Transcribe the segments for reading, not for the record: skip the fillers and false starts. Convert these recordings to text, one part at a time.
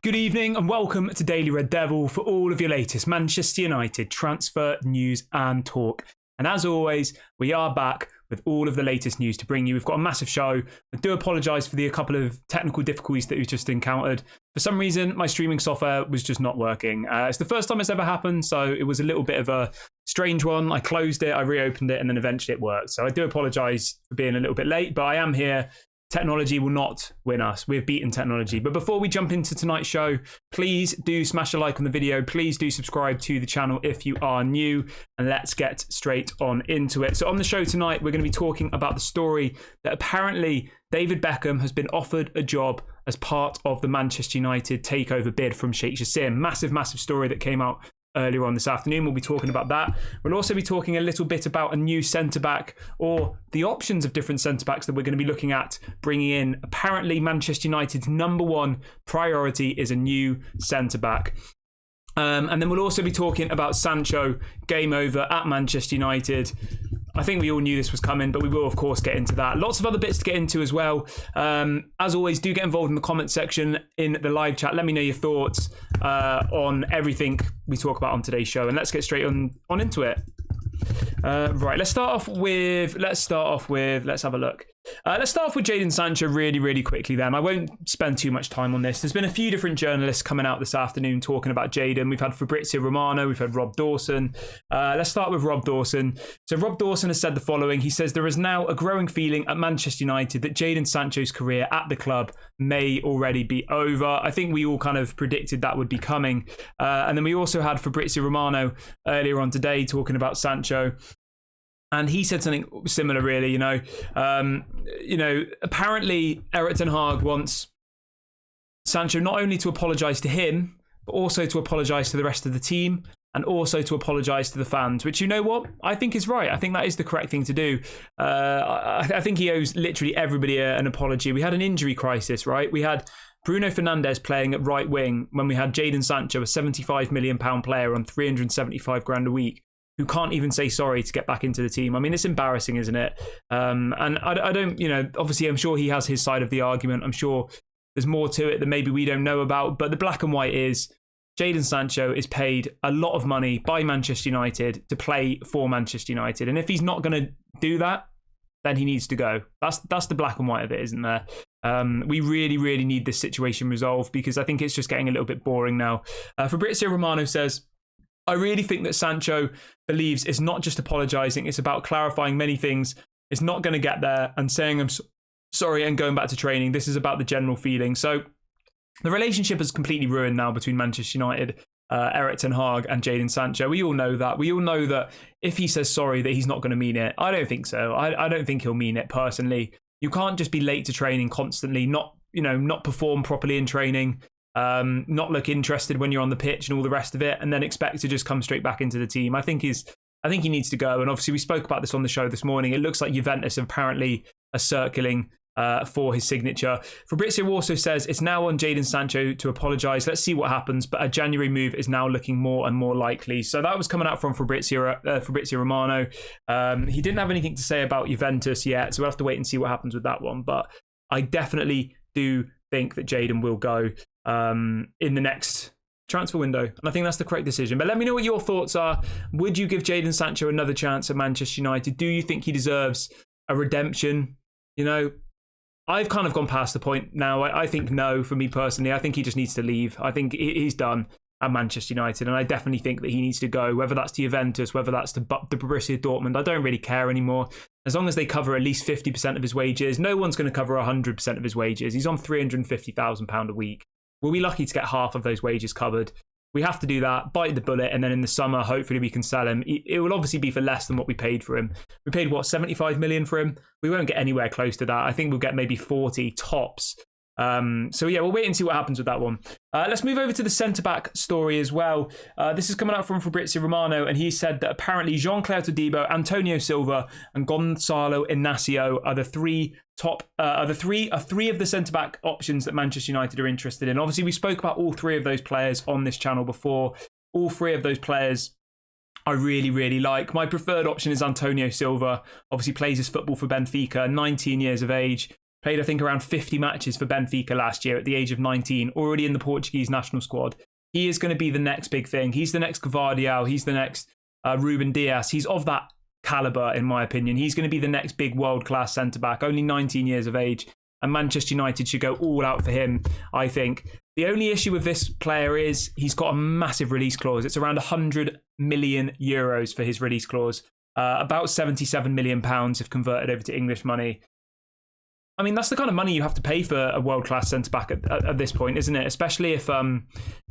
Good evening and welcome to Daily Red Devil for all of your latest Manchester United transfer news and talk. And as always, we are back with all of the latest news to bring you. We've got a massive show. I do apologise for the couple of technical difficulties that we've just encountered. For some reason, my streaming software was just not working. It's the first time it's ever happened, so it was a little bit of a strange one. I closed it, I reopened it, and then eventually it worked. So I do apologise for being a little bit late, but I am here. Technology will not win us. We've beaten technology. But before we jump into tonight's show, please do smash a like on the video. Please do subscribe to the channel if you are new. And let's get straight on into it. So on the show tonight, we're going to be talking about the story that apparently David Beckham has been offered a job as part of the Manchester United takeover bid from Sheikh Jassim. Massive story that came out earlier on this afternoon. We'll be talking about that. We'll also be talking a little bit about a new centre-back, or the options of different centre-backs that we're going to be looking at bringing in. Apparently, Manchester United's number one priority is a new centre-back. And then we'll also be talking about Sancho, game over at Manchester United. I think we all knew this was coming, but we will, of course, get into that. Lots of other bits to get into as well. As always, do get involved in the comment section in the live chat. Let me know your thoughts on everything we talk about on today's show. And let's get straight on into it. Right, let's have a look. Let's start off with Jadon Sancho really quickly then. I won't spend too much time on this. There's been a few different journalists coming out this afternoon talking about Jadon. We've had Fabrizio Romano, we've had Rob Dawson. Let's start with Rob Dawson. So Rob Dawson has said the following. He says there is now a growing feeling at Manchester United that Jadon Sancho's career at the club may already be over. I think we all kind of predicted that would be coming. And then we also had Fabrizio Romano earlier on today talking about Sancho. And he said something similar, really, apparently Erik ten Hag wants Sancho not only to apologise to him, but also to apologise to the rest of the team and also to apologise to the fans, which, you know what, I think is right. I think that is the correct thing to do. I think he owes literally everybody an apology. We had an injury crisis, right? We had Bruno Fernandes playing at right wing when we had Jadon Sancho, a £75 million player on 375 grand a week, who can't even say sorry to get back into the team. I mean, it's embarrassing, isn't it? And I don't, obviously I'm sure he has his side of the argument. I'm sure there's more to it that maybe we don't know about. But the black and white is Jadon Sancho is paid a lot of money by Manchester United to play for Manchester United. And if he's not going to do that, then he needs to go. That's the black and white of it, isn't there? We really need this situation resolved because I think it's just getting a little bit boring now. Fabrizio Romano says, I really think that Sancho believes it's not just apologising, it's about clarifying many things. It's not going to get there and saying I'm sorry and going back to training. This is about the general feeling. So the relationship is completely ruined now between Manchester United, Erik ten Hag and Jadon Sancho. We all know that. We all know that if he says sorry that he's not going to mean it. I don't think so. I don't think he'll mean it personally. You can't just be late to training constantly, not perform properly in training. Not look interested when you're on the pitch and all the rest of it, and then expect to just come straight back into the team. I think he needs to go. And obviously we spoke about this on the show this morning. It looks like Juventus apparently are circling for his signature. Fabrizio also says it's now on Jadon Sancho to apologise. Let's see what happens, but a January move is now looking more and more likely. So that was coming out from Fabrizio Romano. He didn't have anything to say about Juventus yet, so we'll have to wait and see what happens with that one. But I definitely do think that Jadon will go in the next transfer window, and I think that's the correct decision. But let me know what your thoughts are. Would you give Jadon Sancho another chance at Manchester United? Do you think he deserves a redemption? I've kind of gone past the point now. I think no, for me personally. I think he just needs to leave. I think he's done at Manchester United, and I definitely think that he needs to go, whether that's to Juventus, whether that's to the Borussia Dortmund. I don't really care anymore. As long as they cover at least 50% of his wages. No one's going to cover 100% of his wages. He's on £350,000 a week. We'll be lucky to get half of those wages covered. We have to do that, bite the bullet, and then in the summer, hopefully we can sell him. It will obviously be for less than what we paid for him. We paid, 75 million for him? We won't get anywhere close to that. I think we'll get maybe 40 tops. So yeah, we'll wait and see what happens with that one. Let's move over to the centre-back story as well. This is coming out from Fabrizio Romano, and he said that apparently Jean-Claire Todibo, Antonio Silva, and Gonzalo Inacio are three of the centre-back options that Manchester United are interested in. Obviously, we spoke about all three of those players on this channel before. All three of those players I really like. My preferred option is Antonio Silva. Obviously plays his football for Benfica, 19 years of age. Played, I think, around 50 matches for Benfica last year at the age of 19, already in the Portuguese national squad. He is going to be the next big thing. He's the next Gvardiol. He's the next Ruben Dias. He's of that caliber, in my opinion. He's going to be the next big world-class centre-back, only 19 years of age. And Manchester United should go all out for him, I think. The only issue with this player is he's got a massive release clause. It's around 100 million euros for his release clause. About 77 million pounds if converted over to English money. I mean, that's the kind of money you have to pay for a world-class centre-back at this point, isn't it? Especially if,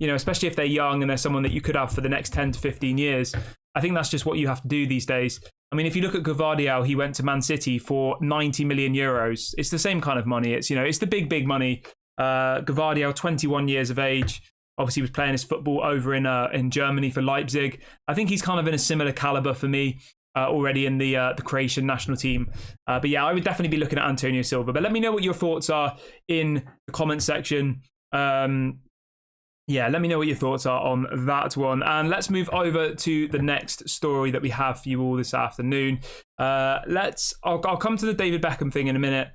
especially if they're young and they're someone that you could have for the next 10 to 15 years. I think that's just what you have to do these days. I mean, if you look at Gvardiol, he went to Man City for 90 million euros. It's the same kind of money. It's, it's the big money. Gvardiol, 21 years of age, obviously was playing his football over in Germany for Leipzig. I think he's kind of in a similar caliber for me already in the Croatian national team. But yeah, I would definitely be looking at Antonio Silva. But let me know what your thoughts are in the comment section. Yeah, let me know what your thoughts are on that one. And let's move over to the next story that we have for you all this afternoon. I'll come to the David Beckham thing in a minute,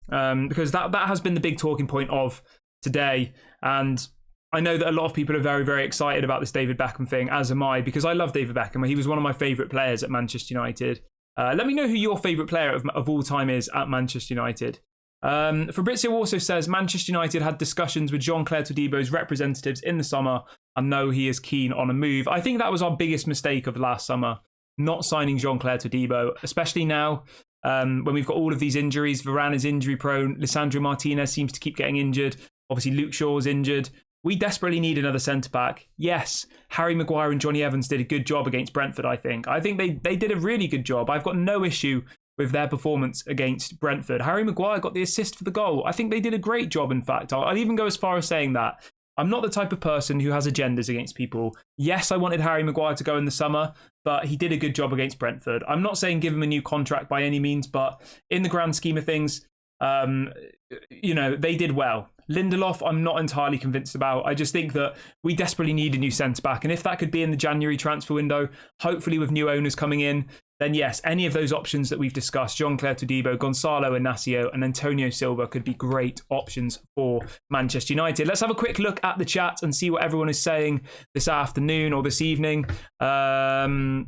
because that has been the big talking point of today. And I know that a lot of people are very, very excited about this David Beckham thing, as am I, because I love David Beckham. He was one of my favourite players at Manchester United. Let me know who your favourite player of all time is at Manchester United. Fabrizio also says Manchester United had discussions with Jean-Claire Todibo's representatives in the summer and know he is keen on a move. I think that was our biggest mistake of last summer, not signing Jean-Claire Todibo, especially now when we've got all of these injuries. Varane is injury prone. Lisandro Martinez seems to keep getting injured. Obviously, Luke Shaw's injured. We desperately need another centre-back. Yes, Harry Maguire and Johnny Evans did a good job against Brentford, I think. I think they did a really good job. I've got no issue with their performance against Brentford. Harry Maguire got the assist for the goal. I think they did a great job, in fact. I'll even go as far as saying that. I'm not the type of person who has agendas against people. Yes, I wanted Harry Maguire to go in the summer, but he did a good job against Brentford. I'm not saying give him a new contract by any means, but in the grand scheme of things, they did well. Lindelof, I'm not entirely convinced about. I just think that we desperately need a new centre-back. And if that could be in the January transfer window, hopefully with new owners coming in, then yes, any of those options that we've discussed, Jean-Claire Todibo, Gonçalo Inacio and Antonio Silva could be great options for Manchester United. Let's have a quick look at the chat and see what everyone is saying this afternoon or this evening. Stefan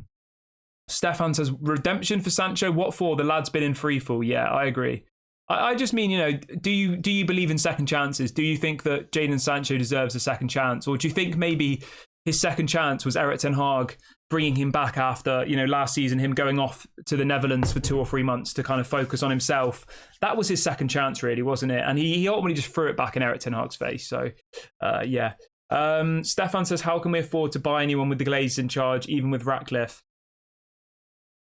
says, redemption for Sancho, what for? The lad's been in free fall. Yeah, I agree. I just mean, do you believe in second chances? Do you think that Jadon Sancho deserves a second chance? Or do you think maybe his second chance was Erik ten Hag bringing him back after, last season, him going off to the Netherlands for 2 or 3 months to kind of focus on himself? That was his second chance, really, wasn't it? And he ultimately just threw it back in Erik ten Hag's face. So, yeah. Stefan says, how can we afford to buy anyone with the Glazers in charge, even with Ratcliffe?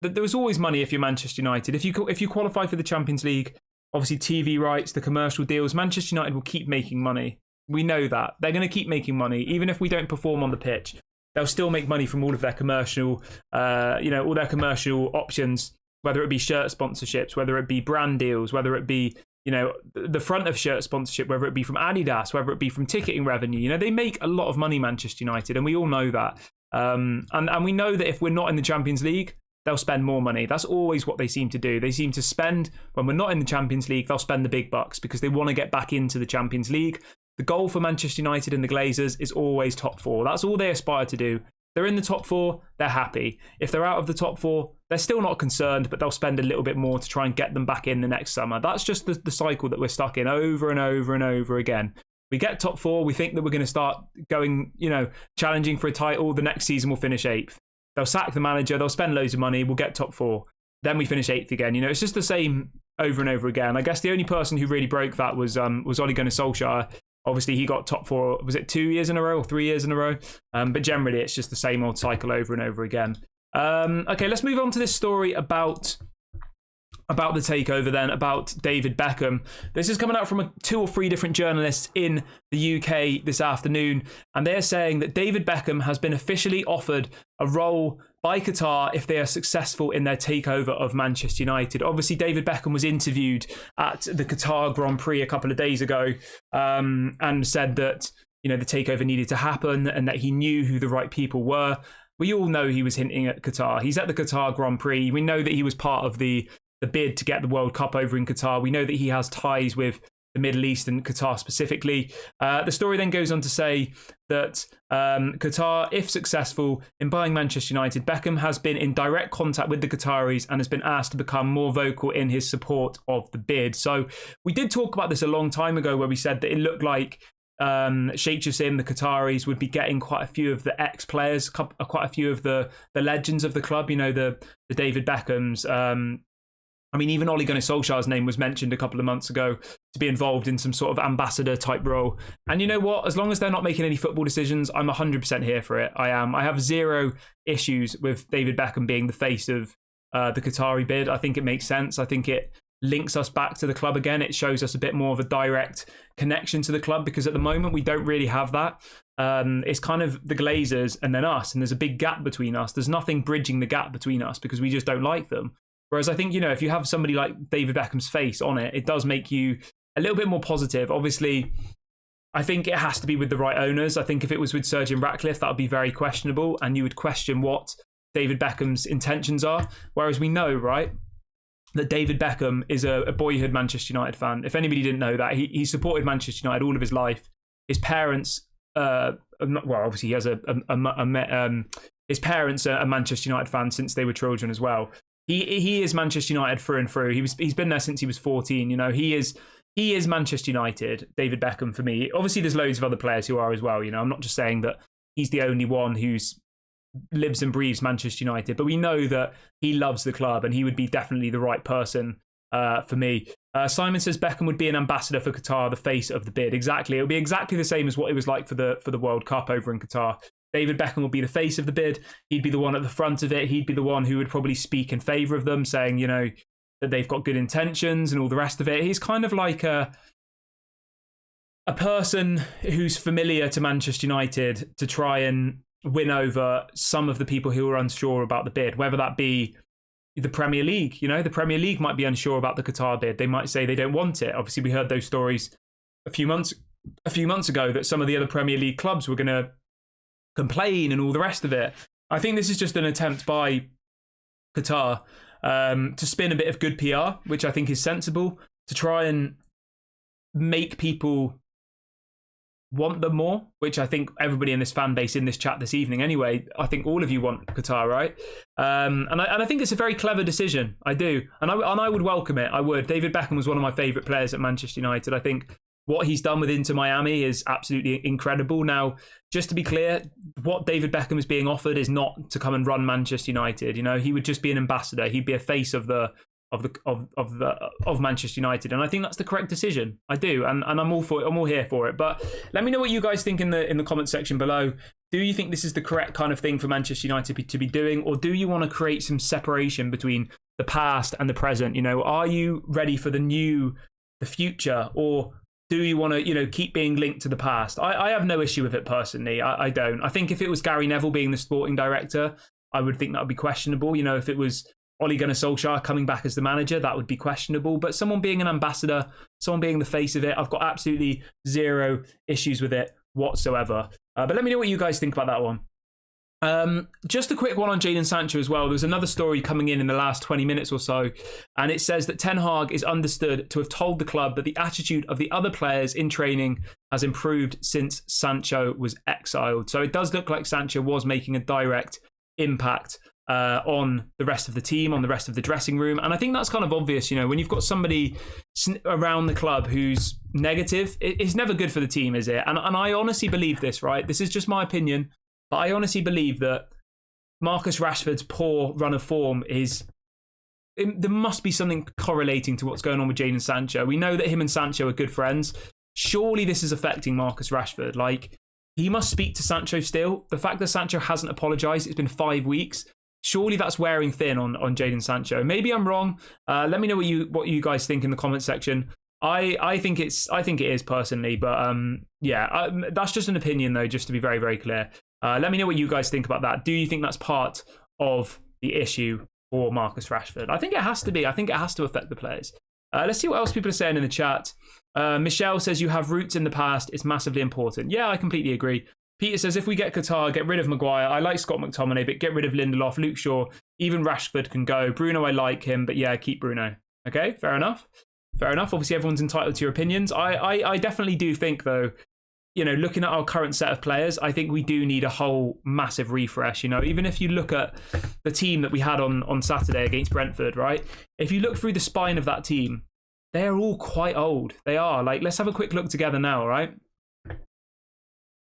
There was always money if you're Manchester United. If you qualify for the Champions League, obviously TV rights, the commercial deals, Manchester United will keep making money. We know that. They're going to keep making money. Even if we don't perform on the pitch, they'll still make money from all of their commercial, all their commercial options, whether it be shirt sponsorships, whether it be brand deals, whether it be, the front of shirt sponsorship, whether it be from Adidas, whether it be from ticketing revenue. They make a lot of money, Manchester United, and we all know that. And we know that if we're not in the Champions League, they'll spend more money. That's always what they seem to do. They seem to spend, when we're not in the Champions League, they'll spend the big bucks because they want to get back into the Champions League. The goal for Manchester United and the Glazers is always top 4. That's all they aspire to do. They're in the top 4, they're happy. If they're out of the top 4, they're still not concerned, but they'll spend a little bit more to try and get them back in the next summer. That's just the cycle that we're stuck in over and over and over again. We get top 4, we think that we're going to start going, challenging for a title. The next season we'll finish 8th. They'll sack the manager, they'll spend loads of money, we'll get top 4. Then we finish 8th again. It's just the same over and over again. I guess the only person who really broke that was Ole Gunnar Solskjaer. Obviously, he got top 4, was it 2 years in a row or 3 years in a row? But generally, it's just the same old cycle over and over again. Okay, let's move on to this story about the takeover then, about David Beckham. This is coming out from 2 or 3 different journalists in the UK this afternoon, and they're saying that David Beckham has been officially offered a role by Qatar if they are successful in their takeover of Manchester United. Obviously, David Beckham was interviewed at the Qatar Grand Prix a couple of days ago and said that the takeover needed to happen and that he knew who the right people were. We all know he was hinting at Qatar. He's at the Qatar Grand Prix. We know that he was part of the the bid to get the World Cup over in Qatar. We know that he has ties with the Middle East and Qatar specifically. The story then goes on to say that Qatar, if successful in buying Manchester United, Beckham has been in direct contact with the Qataris and has been asked to become more vocal in his support of the bid. So we did talk about this a long time ago, where we said that it looked like Sheikh Jassim, the Qataris, would be getting quite a few of the ex-players, quite a few of the legends of the club, you know, the David Beckhams. I mean, even Ole Gunnar Solskjaer's name was mentioned a couple of months ago to be involved in some sort of ambassador type role. And you know what? As long as they're not making any football decisions, I'm 100% here for it. I am. I have zero issues with David Beckham being the face of the Qatari bid. I think it makes sense. I think it links us back to the club again. It shows us a bit more of a direct connection to the club, because at the moment we don't really have that. It's kind of the Glazers and then us, and there's a big gap between us. There's nothing bridging the gap between us because we just don't like them. Whereas I think, you know, if you have somebody like David Beckham's face on it, it does make you a little bit more positive. Obviously, I think it has to be with the right owners. I think if it was with Sir Jim Ratcliffe, that would be very questionable, and you would question what David Beckham's intentions are. Whereas we know, right, that David Beckham is a boyhood Manchester United fan. If anybody didn't know that, he supported Manchester United all of his life. His parents, well, obviously he has his parents are Manchester United fans since they were children as well. He is Manchester United through and through. He's been there since he was 14. You know, he is Manchester United, David Beckham, for me. Obviously, there's loads of other players who are as well. You know, I'm not just saying that he's the only one who's lives and breathes Manchester United, but we know that he loves the club and he would be definitely the right person for me. Simon says Beckham would be an ambassador for Qatar, the face of the bid. Exactly. It would be exactly the same as what it was like for the World Cup over in Qatar. David Beckham would be the face of the bid. He'd be the one at the front of it. He'd be the one who would probably speak in favour of them, saying, you know, that they've got good intentions and all the rest of it. He's kind of like a person who's familiar to Manchester United to try and win over some of the people who are unsure about the bid, whether that be the Premier League. You know, the Premier League might be unsure about the Qatar bid. They might say they don't want it. Obviously, we heard those stories a few months ago that some of the other Premier League clubs were going to complain and all the rest of it. I think this is just an attempt by Qatar to spin a bit of good PR, which I think is sensible, to try and make people want them more, which I think everybody in this fan base in this chat this evening anyway, I think all of you want Qatar, right? And I think it's a very clever decision. I do. And I would welcome it. I would. David Beckham was one of my favourite players at Manchester United. I think what he's done with Inter Miami is absolutely incredible. Now, just to be clear, what David Beckham is being offered is not to come and run Manchester United. You know, he would just be an ambassador. He'd be a face of Manchester United, and I think that's the correct decision. I do, and I'm all for it. I'm all here for it. But let me know what you guys think in the comment section below. Do you think this is the correct kind of thing for Manchester United to be doing, or do you want to create some separation between the past and the present? You know, are you ready for the future, or do you want to, you know, keep being linked to the past? I have no issue with it personally. I don't. I think if it was Gary Neville being the sporting director, I would think that would be questionable. You know, if it was Ole Gunnar Solskjaer coming back as the manager, that would be questionable. But someone being an ambassador, someone being the face of it, I've got absolutely zero issues with it whatsoever. But let me know what you guys think about that one. Just a quick one on Jadon Sancho as well. There's another story coming in the last 20 minutes or so, and it says that Ten Hag is understood to have told the club that the attitude of the other players in training has improved since Sancho was exiled. So it does look like Sancho was making a direct impact on the rest of the team, on the rest of the dressing room. And I think that's kind of obvious, you know, when you've got somebody around the club who's negative, it's never good for the team, is it? And I honestly believe this, right? This is just my opinion, but I honestly believe that Marcus Rashford's poor run of form there must be something correlating to what's going on with Jadon Sancho. We know that him and Sancho are good friends. Surely this is affecting Marcus Rashford. Like, he must speak to Sancho still. The fact that Sancho hasn't apologised, it's been 5 weeks. Surely that's wearing thin on Jadon Sancho. Maybe I'm wrong. Let me know what you guys think in the comment section. I think it is personally, but that's just an opinion though, just to be very, very clear. Let me know what you guys think about that. Do you think that's part of the issue for Marcus Rashford? I think it has to be. I think it has to affect the players. Let's see what else people are saying in the chat. Michelle says, you have roots in the past. It's massively important. Yeah, I completely agree. Peter says, if we get Qatar, get rid of Maguire. I like Scott McTominay, but get rid of Lindelof, Luke Shaw, Even Rashford can go. Bruno, I like him, but yeah, keep Bruno. Okay, fair enough. Fair enough. Obviously, everyone's entitled to your opinions. I definitely do think, though, you know, looking at our current set of players, I think we do need a whole massive refresh. You know, even if you look at the team that we had on Saturday against Brentford, right? If you look through the spine of that team, they are all quite old. They are. Like, let's have a quick look together now, right?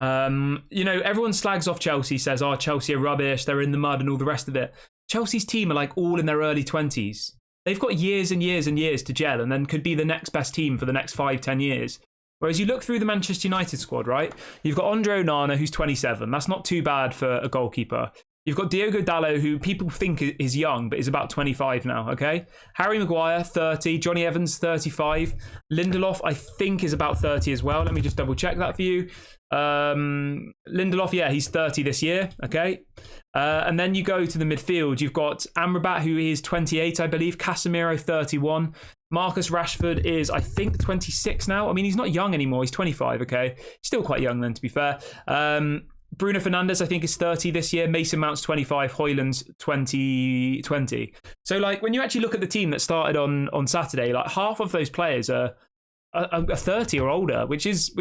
You know, everyone slags off Chelsea, says, oh, Chelsea are rubbish, they're in the mud and all the rest of it. Chelsea's team are like all in their early 20s. They've got years and years and years to gel and then could be the next best team for the next 5-10 years. Whereas you look through the Manchester United squad, right? You've got Andre Onana, who's 27. That's not too bad for a goalkeeper. You've got Diogo Dalot, who people think is young, but is about 25 now, okay? Harry Maguire, 30. Johnny Evans, 35. Lindelof, I think, is about 30 as well. Let me just double check that for you. Lindelof, yeah, he's 30 this year, okay? And then you go to the midfield. You've got Amrabat, who is 28, I believe. Casemiro, 31. Marcus Rashford is, I think, 26 now. I mean, he's not young anymore. He's 25, okay? Still quite young then, to be fair. Bruno Fernandes, I think, is 30 this year. Mason Mount's 25. Højlund's 20. So, like, when you actually look at the team that started on Saturday, like, half of those players are 30 or older, which is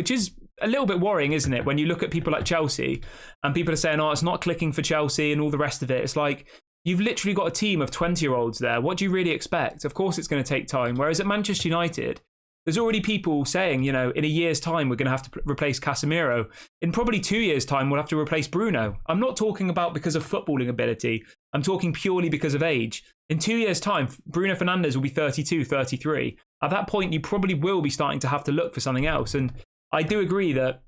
a little bit worrying, isn't it? When you look at people like Chelsea and people are saying, oh, it's not clicking for Chelsea and all the rest of it. It's like, you've literally got a team of 20-year-olds there. What do you really expect? Of course, it's going to take time. Whereas at Manchester United, there's already people saying, you know, in a year's time, we're going to have to replace Casemiro. In probably 2 years' time, we'll have to replace Bruno. I'm not talking about because of footballing ability. I'm talking purely because of age. In 2 years' time, Bruno Fernandes will be 32, 33. At that point, you probably will be starting to have to look for something else. And I do agree that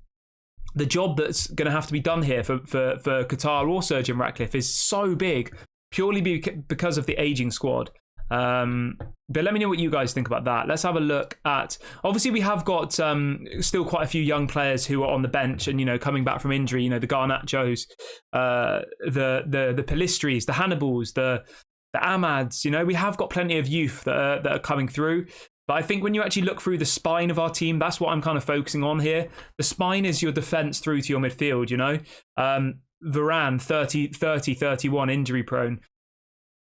the job that's going to have to be done here for Qatar or Sir Jim Ratcliffe is so big, purely because of the aging squad. But let me know what you guys think about that. Let's have a look at, obviously we have got still quite a few young players who are on the bench and, you know, coming back from injury, you know, the Garnachos, the Pelistris, the Hannibals, the Amads, you know, we have got plenty of youth that are coming through. But I think when you actually look through the spine of our team, that's what I'm kind of focusing on here. The spine is your defense through to your midfield, you know. Varane, 31, injury prone.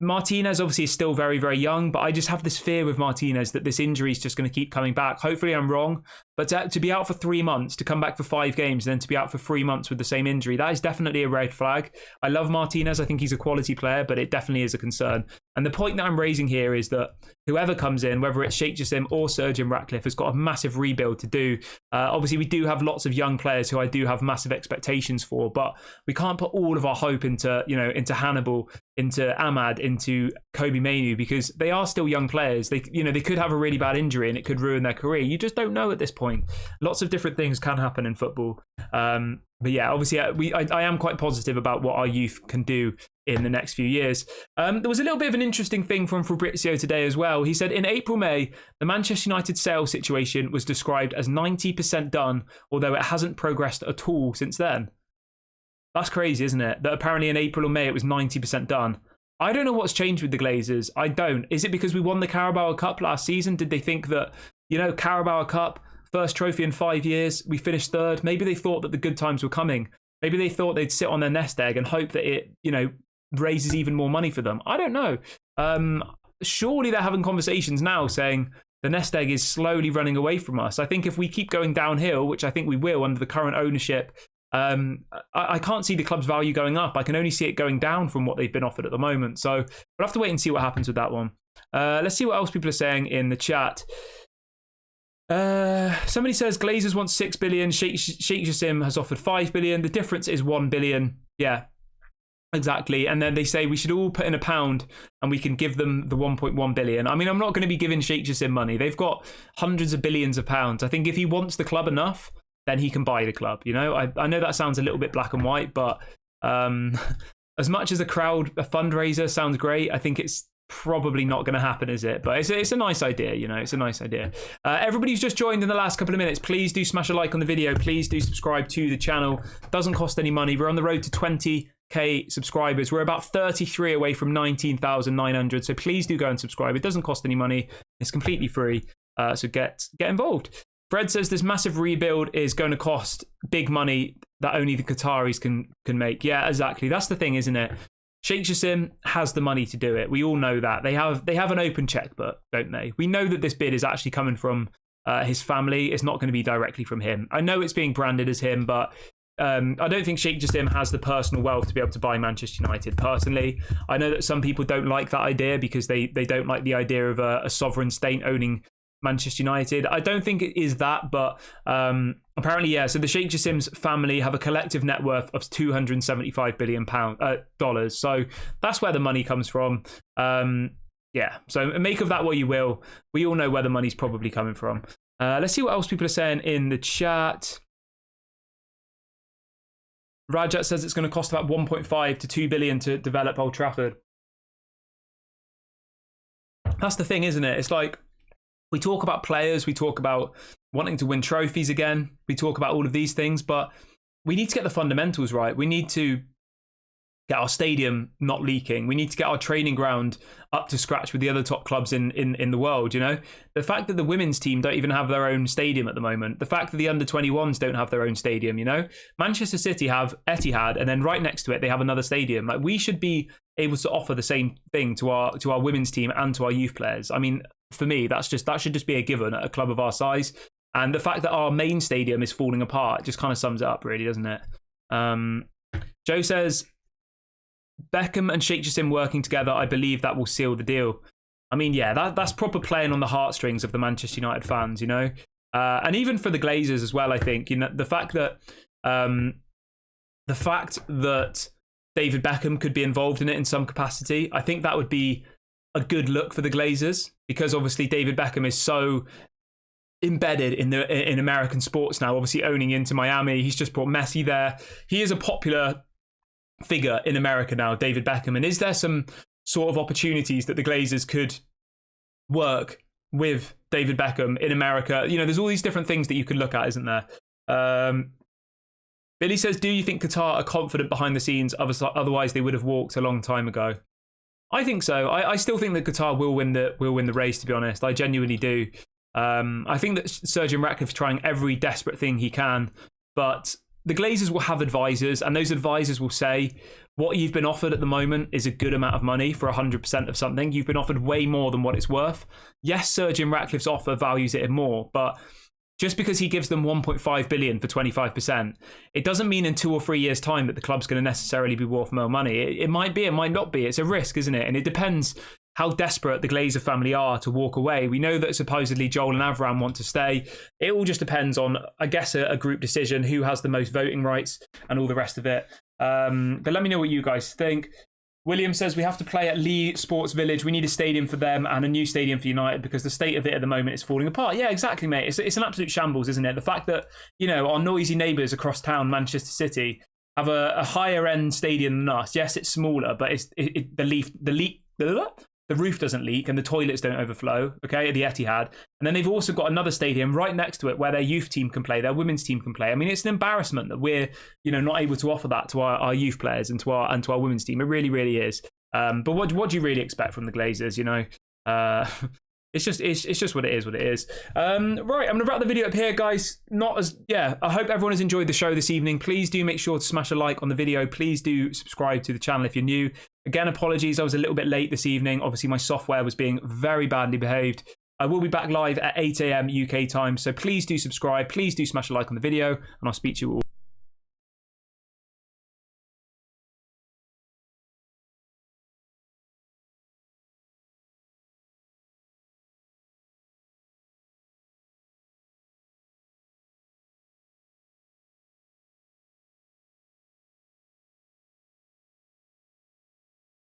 Martinez obviously is still very, very young, but I just have this fear with Martinez that this injury is just going to keep coming back. Hopefully I'm wrong, but to be out for 3 months, to come back for 5 games, and then to be out for 3 months with the same injury, that is definitely a red flag. I love Martinez. I think he's a quality player, but it definitely is a concern. And the point that I'm raising here is that whoever comes in, whether it's Sheikh Jassim or Sir Jim Ratcliffe, has got a massive rebuild to do. Obviously, we do have lots of young players who I do have massive expectations for, but we can't put all of our hope into, you know, into Hannibal, into Ahmad, into Kobe Mainoo, because they are still young players. They, you know, they could have a really bad injury and it could ruin their career. You just don't know at this point. Lots of different things can happen in football. But yeah, obviously, I am quite positive about what our youth can do in the next few years. There was a little bit of an interesting thing from Fabrizio today as well. He said, in April, May, the Manchester United sales situation was described as 90% done, although it hasn't progressed at all since then. That's crazy, isn't it? That apparently in April or May, it was 90% done. I don't know what's changed with the Glazers. I don't. Is it because we won the Carabao Cup last season? Did they think that, you know, Carabao Cup, first trophy in 5 years, we finished third? Maybe they thought that the good times were coming. Maybe they thought they'd sit on their nest egg and hope that it, you know, raises even more money for them. I don't know. Surely they're having conversations now saying the nest egg is slowly running away from us. I think if we keep going downhill, which I think we will under the current ownership, I can't see the club's value going up. I can only see it going down from what they've been offered at the moment. So we'll have to wait and see what happens with that one. Let's see what else people are saying in the chat. Somebody says Glazers want 6 billion. Sheikh Jassim has offered 5 billion. The difference is 1 billion. Yeah, exactly. And then they say we should all put in £1 and we can give them the 1.1 billion. I mean, I'm not going to be giving Sheikh Jassim money. They've got hundreds of billions of pounds. I think if he wants the club enough, then he can buy the club. You know, I know that sounds a little bit black and white, but as much as a fundraiser sounds great, I think it's probably not going to happen, is it? But it's a nice idea, you know, it's a nice idea. Everybody who's just joined in the last couple of minutes, please do smash a like on the video. Please do subscribe to the channel. Doesn't cost any money. We're on the road to 20k subscribers. We're about 33 away from 19,900. So please do go and subscribe. It doesn't cost any money. It's completely free. So get involved. Fred says this massive rebuild is going to cost big money that only the Qataris can make. Yeah, exactly. That's the thing, isn't it? Sheikh Jassim has the money to do it. We all know that. They have an open checkbook, don't they? We know that this bid is actually coming from his family. It's not going to be directly from him. I know it's being branded as him, but I don't think Sheikh Jassim has the personal wealth to be able to buy Manchester United. Personally, I know that some people don't like that idea because they don't like the idea of a sovereign state owning Manchester United. I don't think it is that, but apparently, yeah. So the Sheikh Jassim's family have a collective net worth of $275 billion dollars. So that's where the money comes from. Yeah. So make of that what you will. We all know where the money's probably coming from. Let's see what else people are saying in the chat. Rajat says it's going to cost about 1.5 to 2 billion to develop Old Trafford. That's the thing, isn't it? It's like, we talk about players, we talk about wanting to win trophies again, we talk about all of these things, but we need to get the fundamentals right. We need to get our stadium not leaking. We need to get our training ground up to scratch with the other top clubs in the world, you know? The fact that the women's team don't even have their own stadium at the moment, the fact that the under-21s don't have their own stadium, you know? Manchester City have Etihad, and then right next to it, they have another stadium. Like, we should be able to offer the same thing to our women's team and to our youth players. I mean, for me, that should just be a given at a club of our size. And the fact that our main stadium is falling apart just kind of sums it up, really, doesn't it? Joe says, Beckham and Sheikh Jassim working together, I believe that will seal the deal. I mean, yeah, that's proper playing on the heartstrings of the Manchester United fans, you know? And even for the Glazers as well, I think, you know, the fact that David Beckham could be involved in it in some capacity, I think that would be a good look for the Glazers, because obviously David Beckham is so embedded in American sports now, obviously owning Inter Miami. He's just brought Messi there. He is a popular figure in America now, David Beckham. And is there some sort of opportunities that the Glazers could work with David Beckham in America? You know, there's all these different things that you could look at, isn't there? Billy says, do you think Qatar are confident behind the scenes? Otherwise, they would have walked a long time ago. I think so. I still think that Qatar will win the race, to be honest. I genuinely do. I think that Sir Jim Ratcliffe's trying every desperate thing he can, but the Glazers will have advisors, and those advisors will say, what you've been offered at the moment is a good amount of money for 100% of something. You've been offered way more than what it's worth. Yes, Sir Jim Ratcliffe's offer values it more, but just because he gives them 1.5 billion for 25%, it doesn't mean in 2 or 3 years' time that the club's going to necessarily be worth more money. It might be, it might not be. It's a risk, isn't it? And it depends how desperate the Glazer family are to walk away. We know that supposedly Joel and Avram want to stay. It all just depends on, I guess, a group decision, who has the most voting rights and all the rest of it. But let me know what you guys think. William says, we have to play at Lee Sports Village. We need a stadium for them and a new stadium for United because the state of it at the moment is falling apart. Yeah, exactly, mate. It's an absolute shambles, isn't it? The fact that, you know, our noisy neighbours across town, Manchester City, have a higher end stadium than us. Yes, it's smaller, but the roof doesn't leak and the toilets don't overflow, okay, at the Etihad. And then they've also got another stadium right next to it where their youth team can play, their women's team can play. I mean, it's an embarrassment that we're, you know, not able to offer that to our youth players and to our women's team. It really, really is. But what do you really expect from the Glazers, you know? It's just what it is, right, I'm going to wrap the video up here, guys. I hope everyone has enjoyed the show this evening. Please do make sure to smash a like on the video. Please do subscribe to the channel if you're new. Again, apologies, I was a little bit late this evening. Obviously, my software was being very badly behaved. I will be back live at 8 a.m. UK time, so please do subscribe. Please do smash a like on the video, and I'll speak to you all.